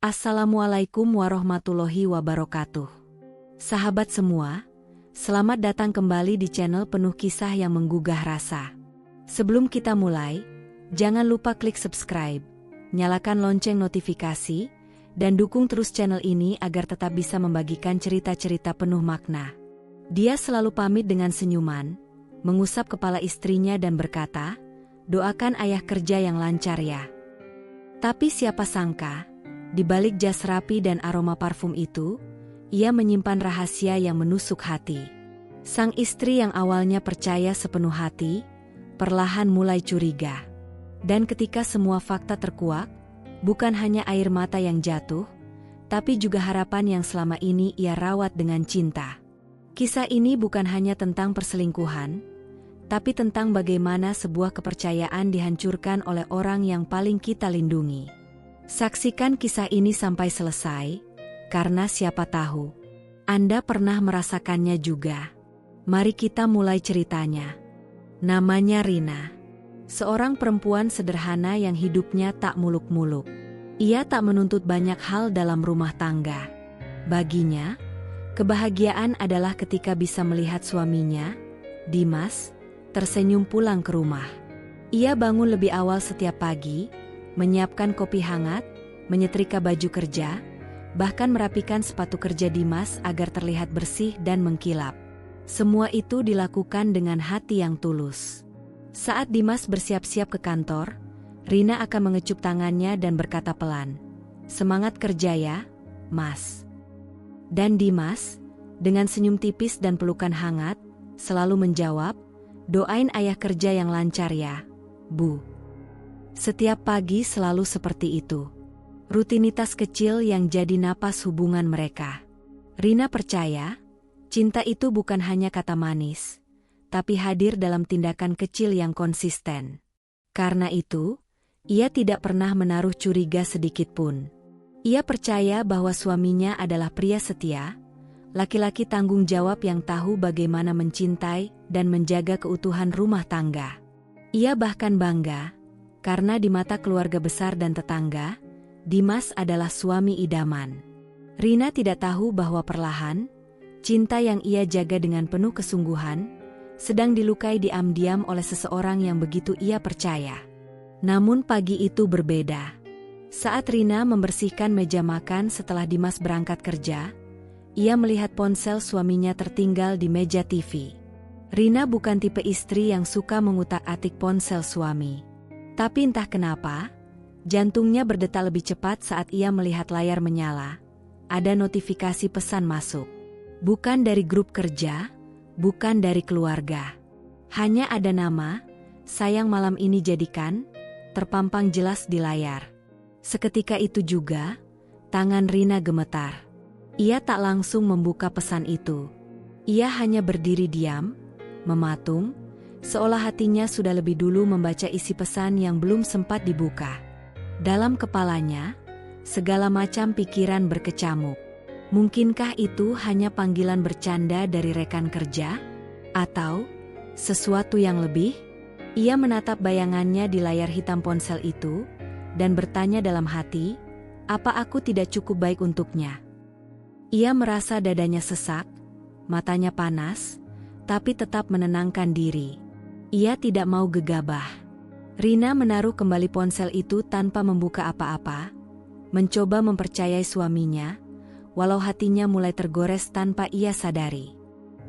Assalamualaikum warahmatullahi wabarakatuh. Sahabat semua, selamat datang kembali di channel penuh kisah yang menggugah rasa. Sebelum kita mulai, jangan lupa klik subscribe, nyalakan lonceng notifikasi, dan dukung terus channel ini agar tetap bisa membagikan cerita-cerita penuh makna. Dia selalu pamit dengan senyuman, mengusap kepala istrinya dan berkata, "Doakan ayah kerja yang lancar ya." Tapi siapa sangka, di balik jas rapi dan aroma parfum itu, ia menyimpan rahasia yang menusuk hati. Sang istri yang awalnya percaya sepenuh hati, perlahan mulai curiga. Dan ketika semua fakta terkuak, bukan hanya air mata yang jatuh, tapi juga harapan yang selama ini ia rawat dengan cinta. Kisah ini bukan hanya tentang perselingkuhan, tapi tentang bagaimana sebuah kepercayaan dihancurkan oleh orang yang paling kita lindungi. Saksikan kisah ini sampai selesai, karena siapa tahu Anda pernah merasakannya juga. Mari kita mulai ceritanya. Namanya Rina, seorang perempuan sederhana yang hidupnya tak muluk-muluk. Ia tak menuntut banyak hal dalam rumah tangga. Baginya, kebahagiaan adalah ketika bisa melihat suaminya, Dimas, tersenyum pulang ke rumah. Ia bangun lebih awal setiap pagi, menyiapkan kopi hangat, menyetrika baju kerja, bahkan merapikan sepatu kerja Dimas agar terlihat bersih dan mengkilap. Semua itu dilakukan dengan hati yang tulus. Saat Dimas bersiap-siap ke kantor, Rina akan mengecup tangannya dan berkata pelan, "Semangat kerja ya, Mas." Dan Dimas, dengan senyum tipis dan pelukan hangat, selalu menjawab, "Doain ayah kerja yang lancar ya, Bu." Setiap pagi selalu seperti itu. Rutinitas kecil yang jadi napas hubungan mereka. Rina percaya, cinta itu bukan hanya kata manis, tapi hadir dalam tindakan kecil yang konsisten. Karena itu, ia tidak pernah menaruh curiga sedikit pun. Ia percaya bahwa suaminya adalah pria setia, laki-laki tanggung jawab yang tahu bagaimana mencintai dan menjaga keutuhan rumah tangga. Ia bahkan bangga, karena di mata keluarga besar dan tetangga, Dimas adalah suami idaman. Rina tidak tahu bahwa perlahan, cinta yang ia jaga dengan penuh kesungguhan, sedang dilukai diam-diam oleh seseorang yang begitu ia percaya. Namun pagi itu berbeda. Saat Rina membersihkan meja makan setelah Dimas berangkat kerja, ia melihat ponsel suaminya tertinggal di meja TV. Rina bukan tipe istri yang suka mengutak-atik ponsel suami. Tapi entah kenapa, jantungnya berdetak lebih cepat saat ia melihat layar menyala. Ada notifikasi pesan masuk. Bukan dari grup kerja, bukan dari keluarga. Hanya ada nama, "Sayang malam ini jadikan," terpampang jelas di layar. Seketika itu juga, tangan Rina gemetar. Ia tak langsung membuka pesan itu. Ia hanya berdiri diam, mematung, seolah hatinya sudah lebih dulu membaca isi pesan yang belum sempat dibuka. Dalam kepalanya, segala macam pikiran berkecamuk. Mungkinkah itu hanya panggilan bercanda dari rekan kerja? Atau sesuatu yang lebih? Ia menatap bayangannya di layar hitam ponsel itu, dan bertanya dalam hati, apa aku tidak cukup baik untuknya? Ia merasa dadanya sesak, matanya panas, tapi tetap menenangkan diri. Ia tidak mau gegabah. Rina menaruh kembali ponsel itu tanpa membuka apa-apa, mencoba mempercayai suaminya, walau hatinya mulai tergores tanpa ia sadari.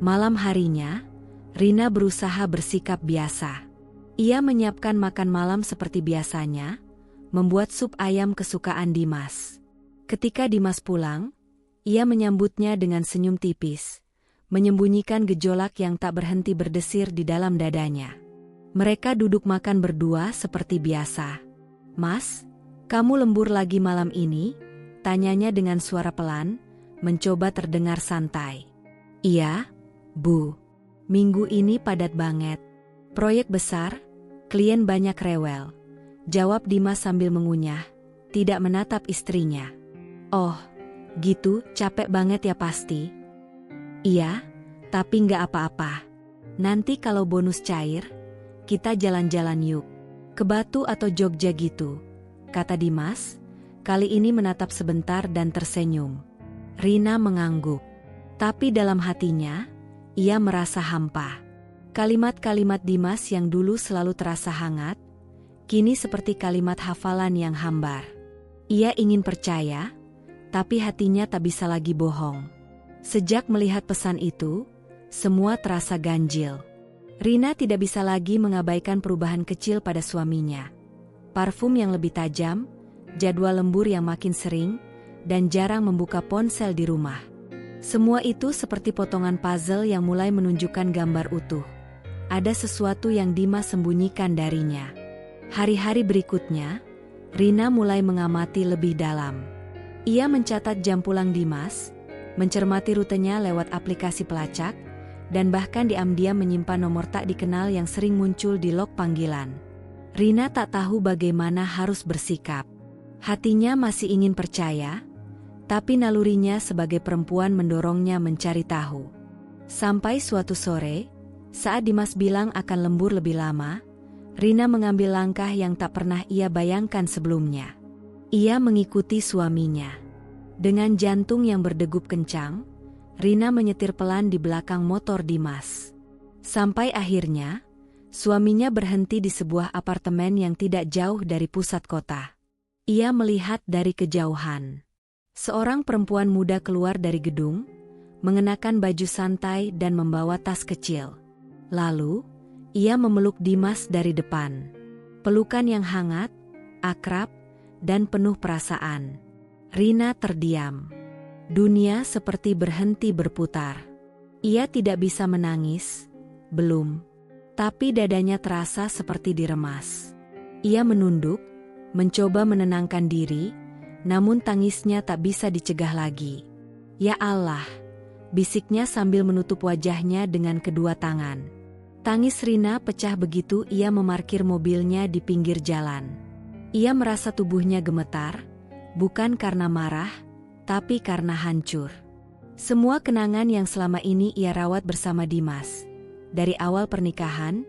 Malam harinya, Rina berusaha bersikap biasa. Ia menyiapkan makan malam seperti biasanya, membuat sup ayam kesukaan Dimas. Ketika Dimas pulang, ia menyambutnya dengan senyum tipis, menyembunyikan gejolak yang tak berhenti berdesir di dalam dadanya. Mereka duduk makan berdua seperti biasa. "Mas, kamu lembur lagi malam ini?" tanyanya dengan suara pelan, mencoba terdengar santai. "Iya, Bu. Minggu ini padat banget. Proyek besar, klien banyak rewel," jawab Dimas sambil mengunyah, tidak menatap istrinya. "Oh, gitu, capek banget ya pasti?" "Iya, tapi nggak apa-apa. Nanti kalau bonus cair, kita jalan-jalan yuk. Ke Batu atau Jogja gitu," kata Dimas, Kali ini menatap sebentar dan tersenyum. Rina mengangguk. Tapi dalam hatinya, ia merasa hampa. Kalimat-kalimat Dimas yang dulu selalu terasa hangat, kini seperti kalimat hafalan yang hambar. Ia ingin percaya, tapi hatinya tak bisa lagi bohong. Sejak melihat pesan itu, semua terasa ganjil. Rina tidak bisa lagi mengabaikan perubahan kecil pada suaminya. Parfum yang lebih tajam, jadwal lembur yang makin sering, dan jarang membuka ponsel di rumah. Semua itu seperti potongan puzzle yang mulai menunjukkan gambar utuh. Ada sesuatu yang Dimas sembunyikan darinya. Hari-hari berikutnya, Rina mulai mengamati lebih dalam. Ia mencatat jam pulang Dimas, mencermati rutenya lewat aplikasi pelacak, dan bahkan diam-diam menyimpan nomor tak dikenal yang sering muncul di log panggilan. Rina tak tahu bagaimana harus bersikap. Hatinya masih ingin percaya, tapi nalurinya sebagai perempuan mendorongnya mencari tahu. Sampai suatu sore, saat Dimas bilang akan lembur lebih lama, Rina mengambil langkah yang tak pernah ia bayangkan sebelumnya. Ia mengikuti suaminya. Dengan jantung yang berdegup kencang, Rina menyetir pelan di belakang motor Dimas. Sampai akhirnya, suaminya berhenti di sebuah apartemen yang tidak jauh dari pusat kota. Ia melihat dari kejauhan. Seorang perempuan muda keluar dari gedung, mengenakan baju santai dan membawa tas kecil. Lalu, ia memeluk Dimas dari depan. Pelukan yang hangat, akrab, dan penuh perasaan. Rina terdiam. Dunia seperti berhenti berputar. Ia tidak bisa menangis, belum. Tapi dadanya terasa seperti diremas. Ia menunduk, mencoba menenangkan diri, namun tangisnya tak bisa dicegah lagi. Ya Allah, bisiknya sambil menutup wajahnya dengan kedua tangan. Tangis Rina pecah begitu ia memarkir mobilnya di pinggir jalan. Ia merasa tubuhnya gemetar, bukan karena marah, tapi karena hancur. Semua kenangan yang selama ini ia rawat bersama Dimas, dari awal pernikahan,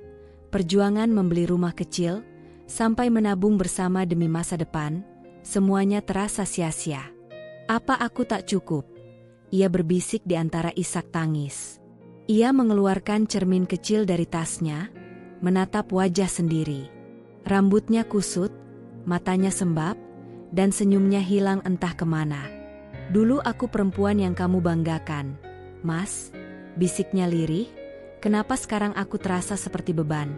perjuangan membeli rumah kecil, sampai menabung bersama demi masa depan, semuanya terasa sia-sia. Apa aku tak cukup? Ia berbisik di antara isak tangis. Ia mengeluarkan cermin kecil dari tasnya, menatap wajah sendiri. Rambutnya kusut, matanya sembab, dan senyumnya hilang entah kemana. Dulu aku perempuan yang kamu banggakan, Mas, bisiknya lirih, kenapa sekarang aku terasa seperti beban?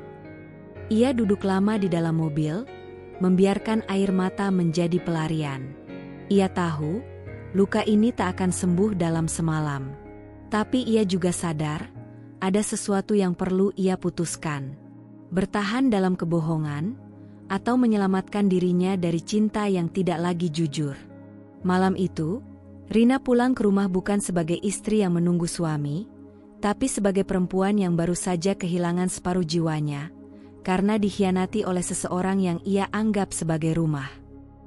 Ia duduk lama di dalam mobil, membiarkan air mata menjadi pelarian. Ia tahu, luka ini tak akan sembuh dalam semalam. Tapi ia juga sadar, ada sesuatu yang perlu ia putuskan. Bertahan dalam kebohongan, atau menyelamatkan dirinya dari cinta yang tidak lagi jujur. Malam itu, Rina pulang ke rumah bukan sebagai istri yang menunggu suami, tapi sebagai perempuan yang baru saja kehilangan separuh jiwanya, karena dikhianati oleh seseorang yang ia anggap sebagai rumah.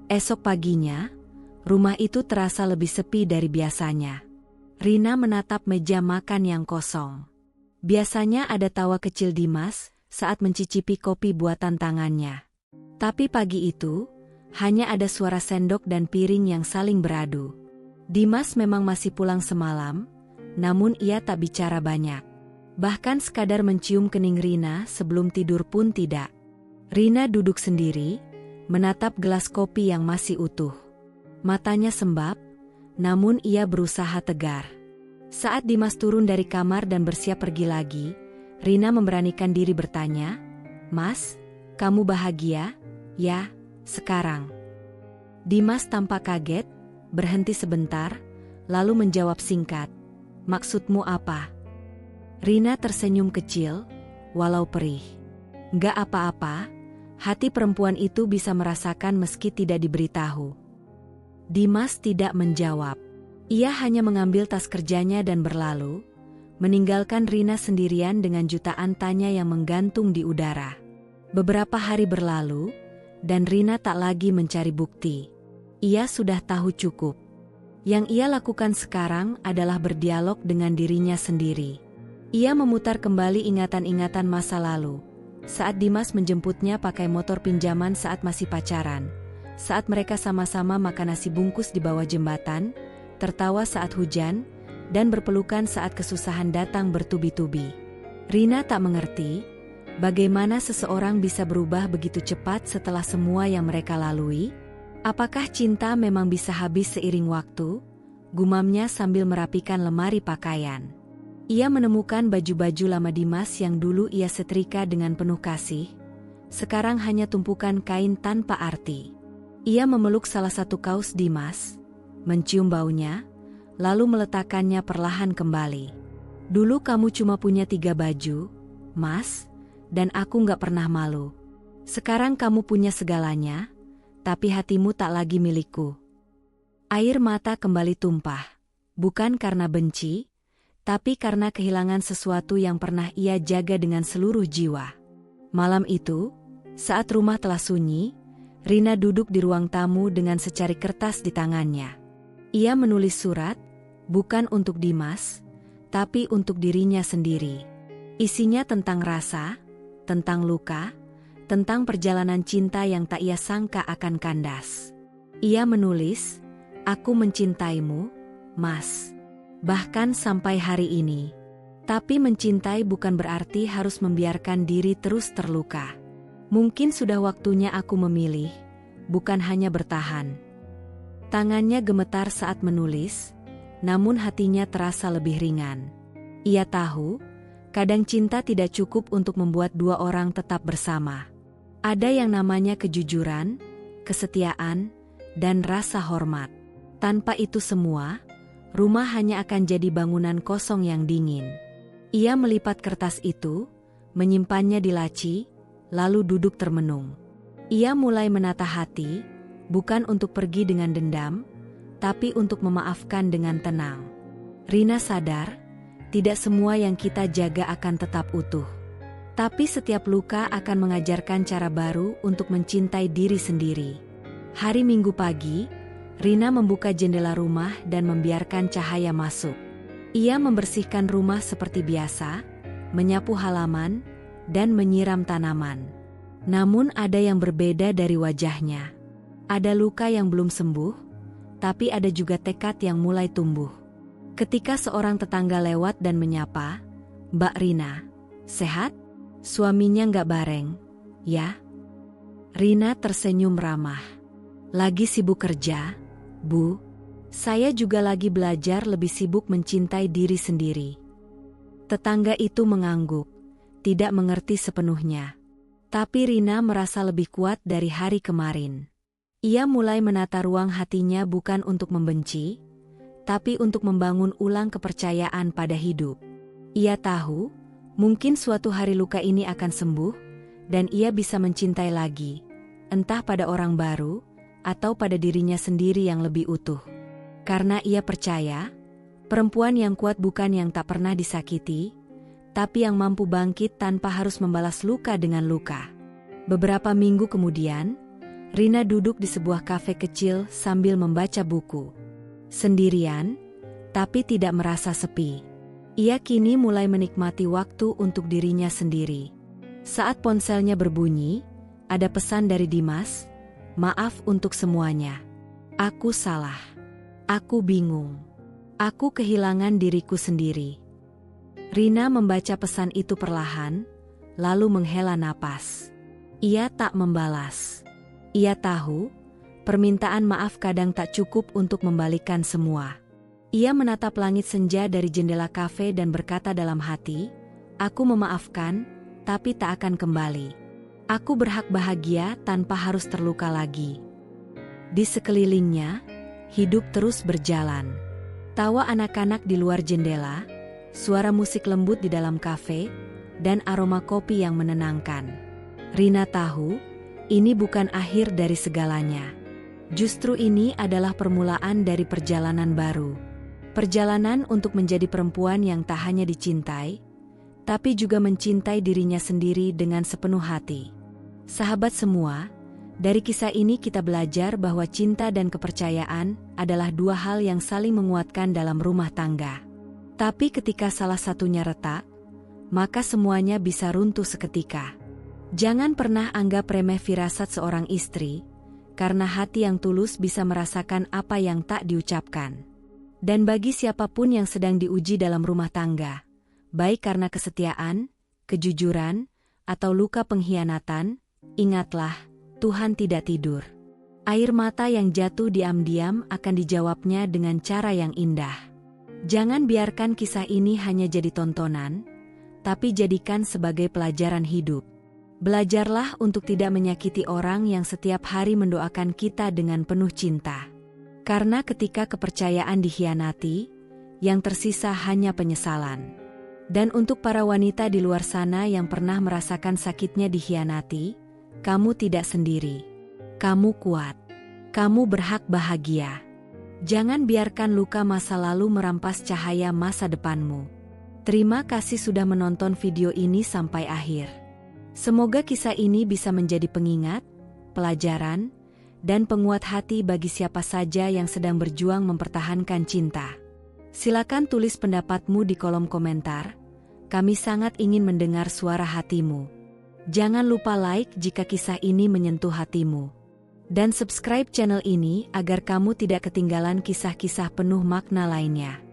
Esok paginya, rumah itu terasa lebih sepi dari biasanya. Rina menatap meja makan yang kosong. Biasanya ada tawa kecil Dimas saat mencicipi kopi buatan tangannya. Tapi pagi itu, hanya ada suara sendok dan piring yang saling beradu. Dimas memang masih pulang semalam, namun ia tak bicara banyak. Bahkan sekadar mencium kening Rina sebelum tidur pun tidak. Rina duduk sendiri, menatap gelas kopi yang masih utuh. Matanya sembab, namun ia berusaha tegar. Saat Dimas turun dari kamar dan bersiap pergi lagi, Rina memberanikan diri bertanya, "Mas, kamu bahagia, ya, sekarang?" Dimas tampak kaget, berhenti sebentar, lalu menjawab singkat, "Maksudmu apa?" Rina tersenyum kecil, walau perih. "Nggak apa-apa, hati perempuan itu bisa merasakan meski tidak diberitahu." Dimas tidak menjawab. Ia hanya mengambil tas kerjanya dan berlalu, meninggalkan Rina sendirian dengan jutaan tanya yang menggantung di udara. Beberapa hari berlalu, dan Rina tak lagi mencari bukti. Ia sudah tahu cukup. Yang ia lakukan sekarang adalah berdialog dengan dirinya sendiri. Ia memutar kembali ingatan-ingatan masa lalu, saat Dimas menjemputnya pakai motor pinjaman saat masih pacaran. saat mereka sama-sama makan nasi bungkus di bawah jembatan, tertawa saat hujan, dan berpelukan saat kesusahan datang bertubi-tubi. Rina tak mengerti bagaimana seseorang bisa berubah begitu cepat setelah semua yang mereka lalui. Apakah cinta memang bisa habis seiring waktu? Gumamnya sambil merapikan lemari pakaian. Ia menemukan baju-baju lama Dimas yang dulu ia setrika dengan penuh kasih. Sekarang hanya tumpukan kain tanpa arti. Ia memeluk salah satu kaos Dimas, mencium baunya, lalu meletakkannya perlahan kembali. Dulu kamu cuma punya 3 baju, Mas, dan aku gak pernah malu. Sekarang kamu punya segalanya, tapi hatimu tak lagi milikku. Air mata kembali tumpah, bukan karena benci, tapi karena kehilangan sesuatu yang pernah ia jaga dengan seluruh jiwa. Malam itu, saat rumah telah sunyi, Rina duduk di ruang tamu dengan secari kertas di tangannya. Ia menulis surat, bukan untuk Dimas, tapi untuk dirinya sendiri. Isinya tentang rasa, tentang luka, tentang perjalanan cinta yang tak ia sangka akan kandas. Ia menulis, "Aku mencintaimu, Mas. Bahkan sampai hari ini. Tapi mencintai bukan berarti harus membiarkan diri terus terluka. Mungkin sudah waktunya aku memilih, bukan hanya bertahan." Tangannya gemetar saat menulis, namun hatinya terasa lebih ringan. Ia tahu, kadang cinta tidak cukup untuk membuat 2 orang tetap bersama. Ada yang namanya kejujuran, kesetiaan, dan rasa hormat. Tanpa itu semua, rumah hanya akan jadi bangunan kosong yang dingin. Ia melipat kertas itu, menyimpannya di laci, lalu duduk termenung. Ia mulai menata hati, bukan untuk pergi dengan dendam, tapi untuk memaafkan dengan tenang. Rina sadar, tidak semua yang kita jaga akan tetap utuh. Tapi setiap luka akan mengajarkan cara baru untuk mencintai diri sendiri. Hari Minggu pagi, Rina membuka jendela rumah dan membiarkan cahaya masuk. Ia membersihkan rumah seperti biasa, menyapu halaman, dan menyiram tanaman. Namun ada yang berbeda dari wajahnya. Ada luka yang belum sembuh, tapi ada juga tekad yang mulai tumbuh. Ketika seorang tetangga lewat dan menyapa, "Mbak Rina, sehat?" Suaminya nggak bareng, "Ya." Rina tersenyum ramah. "Lagi sibuk kerja, Bu. Saya juga lagi belajar lebih sibuk mencintai diri sendiri." Tetangga itu mengangguk, tidak mengerti sepenuhnya. Tapi Rina merasa lebih kuat dari hari kemarin. Ia mulai menata ruang hatinya bukan untuk membenci, tapi untuk membangun ulang kepercayaan pada hidup. Ia tahu, mungkin suatu hari luka ini akan sembuh, dan ia bisa mencintai lagi, entah pada orang baru, atau pada dirinya sendiri yang lebih utuh. Karena ia percaya, perempuan yang kuat bukan yang tak pernah disakiti, tapi yang mampu bangkit tanpa harus membalas luka dengan luka. Beberapa minggu kemudian, Rina duduk di sebuah kafe kecil sambil membaca buku. Sendirian, tapi tidak merasa sepi. Ia kini mulai menikmati waktu untuk dirinya sendiri. Saat ponselnya berbunyi, ada pesan dari Dimas, "Maaf untuk semuanya. Aku salah. Aku bingung. Aku kehilangan diriku sendiri." Rina membaca pesan itu perlahan, lalu menghela napas. Ia tak membalas. Ia tahu, permintaan maaf kadang tak cukup untuk membalikan semua. Ia menatap langit senja dari jendela kafe dan berkata dalam hati, "Aku memaafkan, tapi tak akan kembali. Aku berhak bahagia tanpa harus terluka lagi." Di sekelilingnya, hidup terus berjalan. Tawa anak-anak di luar jendela, suara musik lembut di dalam kafe, dan aroma kopi yang menenangkan. Rina tahu, ini bukan akhir dari segalanya. Justru ini adalah permulaan dari perjalanan baru. Perjalanan untuk menjadi perempuan yang tak hanya dicintai, tapi juga mencintai dirinya sendiri dengan sepenuh hati. Sahabat semua, dari kisah ini kita belajar bahwa cinta dan kepercayaan adalah 2 hal yang saling menguatkan dalam rumah tangga. Tapi ketika salah satunya retak, maka semuanya bisa runtuh seketika. Jangan pernah anggap remeh firasat seorang istri, karena hati yang tulus bisa merasakan apa yang tak diucapkan. Dan bagi siapapun yang sedang diuji dalam rumah tangga, baik karena kesetiaan, kejujuran, atau luka pengkhianatan, ingatlah, Tuhan tidak tidur. Air mata yang jatuh diam-diam akan dijawabnya dengan cara yang indah. Jangan biarkan kisah ini hanya jadi tontonan, tapi jadikan sebagai pelajaran hidup. Belajarlah untuk tidak menyakiti orang yang setiap hari mendoakan kita dengan penuh cinta. Karena ketika kepercayaan dikhianati, yang tersisa hanya penyesalan. Dan untuk para wanita di luar sana yang pernah merasakan sakitnya dikhianati, kamu tidak sendiri. Kamu kuat. Kamu berhak bahagia. Jangan biarkan luka masa lalu merampas cahaya masa depanmu. Terima kasih sudah menonton video ini sampai akhir. Semoga kisah ini bisa menjadi pengingat, pelajaran, dan penguat hati bagi siapa saja yang sedang berjuang mempertahankan cinta. Silakan tulis pendapatmu di kolom komentar. Kami sangat ingin mendengar suara hatimu. Jangan lupa like jika kisah ini menyentuh hatimu. Dan subscribe channel ini agar kamu tidak ketinggalan kisah-kisah penuh makna lainnya.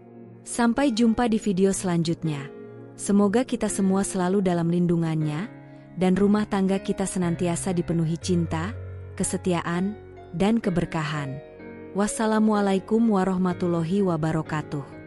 Sampai jumpa di video selanjutnya. Semoga kita semua selalu dalam lindungannya, dan rumah tangga kita senantiasa dipenuhi cinta, kesetiaan, dan keberkahan. Wassalamualaikum warahmatullahi wabarakatuh.